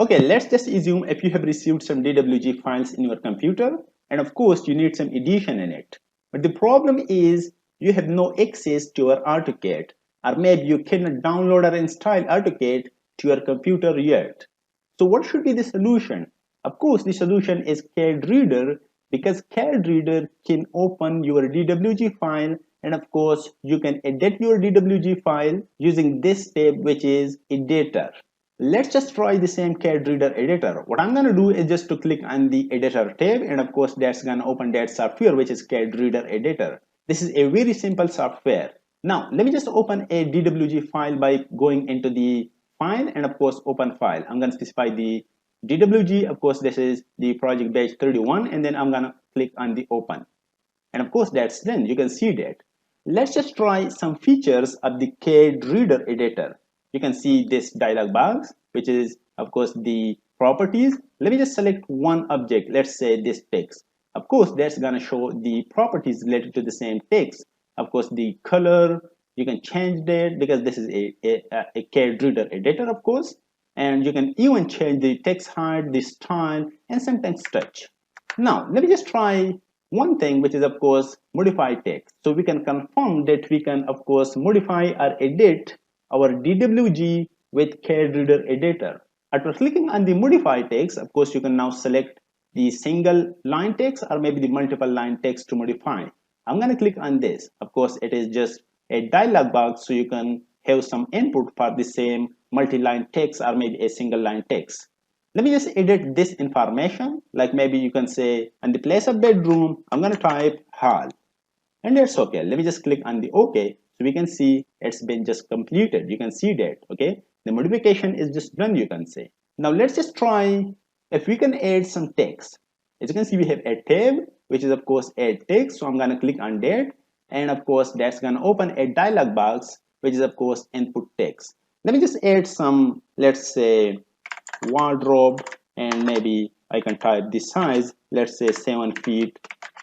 Okay, let's just assume if you have received some DWG files in your computer, and of course you need some edition in it. But the problem is you have no access to your AutoCAD, or maybe you cannot download or install AutoCAD to your computer yet. So what should be the solution? Of course, the solution is CAD Reader, because CAD Reader can open your DWG file, and of course you can edit your DWG file using this tab, which is Editor. Let's just try the same CAD Reader editor. What I'm going to do is just to click on the editor tab, and of course that's going to open that software, which is CAD Reader editor. This is a very simple software. Now let me just open a DWG file by going into the file and of course open file. I'm going to specify the DWG. Of course this is the project batch 31, and then I'm going to click on the open, and of course that's done. You can see that. Let's just try some features of the CAD Reader editor. You can see this dialog box, which is of course the properties. Let me just select one object. Let's say this text. Of course that's going to show the properties related to the same text. Of course the color, you can change that because this is a CAD Reader editor, of course, and you can even change the text height, the style, and sometimes touch. Now let me just try one thing, which is of course modify text. So we can confirm that we can of course modify or edit our DWG with CAD Reader editor. After clicking on the modify text, of course you can now select the single line text or maybe the multiple line text to modify. I'm going to click on this. Of course it is just a dialog box, so you can have some input for the same multi-line text or maybe a single line text. Let me just edit this information, like maybe you can say in the place of bedroom, I'm going to type hall, and that's okay. Let me just click on the OK, so we can see it's been just completed. You can see that, okay, the modification is just done, you can say. Now let's just try if we can add some text. As you can see, we have a tab, which is of course add text, so I'm going to click on that, and of course that's going to open a dialog box, which is of course input text. Let me just add some, let's say wardrobe, and maybe I can type the size, let's say 7 feet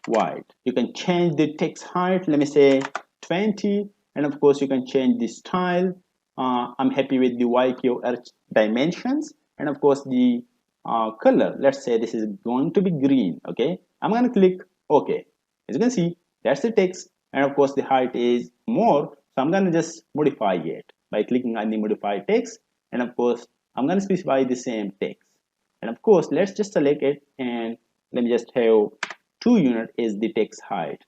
wide. You can change the text height, let me say 20, and of course you can change the style. I'm happy with the YQH dimensions, and of course the color, let's say this is going to be green. Okay, I'm going to click OK. As you can see, that's the text, and of course the height is more, so I'm going to just modify it by clicking on the modify text, and of course I'm going to specify the same text, and of course let's just select it, and let me just have 2 unit is the text height.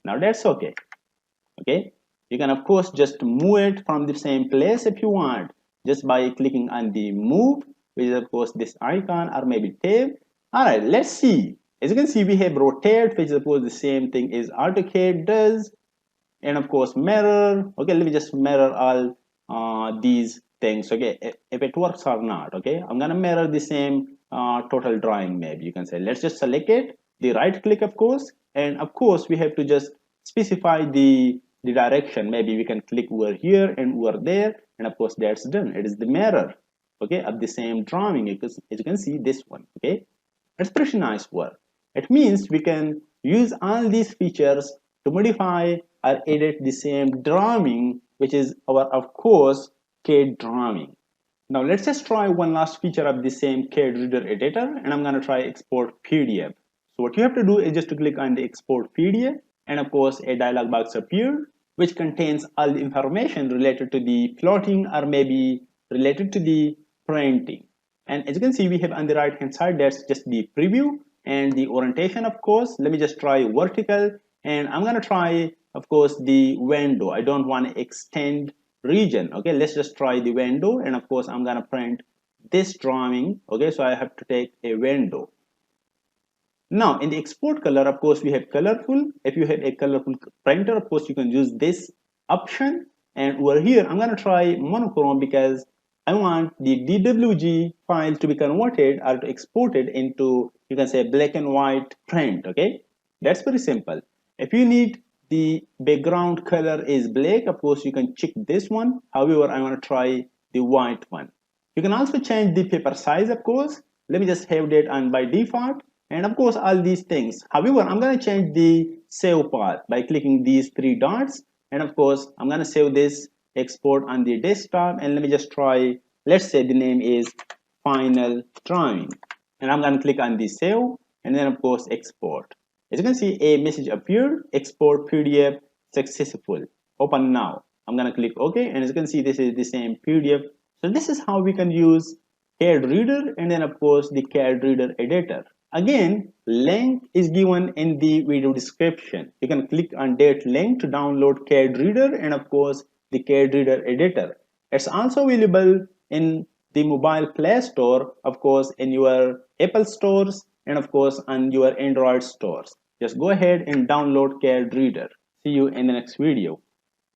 Now that's okay. Okay, you can of course just move it from the same place if you want, just by clicking on the move, which is of course this icon or maybe tab. All right, let's see. As you can see, we have rotate, which is of course the same thing as AutoCAD does, and of course mirror. Okay, let me just mirror all these things. Okay, if it works or not. Okay, I'm gonna mirror the same total drawing, maybe you can say. Let's just select it, the right click of course, and of course we have to just specify the direction. Maybe we can click over here and over there, and of course that's done. It is the mirror, okay, of the same drawing, because as you can see this one. Okay, it's pretty nice work. It means we can use all these features to modify or edit the same drawing, which is our of course CAD drawing. Now let's just try one last feature of the same CAD Reader editor, and I'm going to try export PDF. So what you have to do is just to click on the export PDF, and of course a dialog box appears, which contains all the information related to the plotting or maybe related to the printing. And as you can see, we have on the right hand side, that's just the preview and the orientation. Of course, let me just try vertical, and I'm going to try of course the window. I don't want to extend region. Okay, let's just try the window, and of course I'm going to print this drawing. Okay, so I have to take a window. Now in the export color, of course we have colorful. If you have a colorful printer, of course you can use this option, and over here I'm going to try monochrome because I want the DWG file to be converted or to exported into, you can say, black and white print. Okay, that's very simple. If you need the background color is black, of course you can check this one. However, I want to try the white one. You can also change the paper size, of course. Let me just have that on by default, and of course all these things. However, I'm going to change the save path by clicking these 3 dots, and of course I'm going to save this export on the desktop, and let me just try, let's say the name is final drawing. And I'm going to click on the save and then of course export. As you can see, a message appeared, export PDF successful. Open now. I'm going to click OK, and as you can see, this is the same PDF. So this is how we can use CAD Reader and then of course the CAD Reader editor. Again, link is given in the video description. You can click on that link to download CAD Reader and of course the CAD Reader editor. It's also available in the mobile Play Store, of course in your Apple stores and of course on your Android stores. Just go ahead and download CAD Reader. See you in the next video.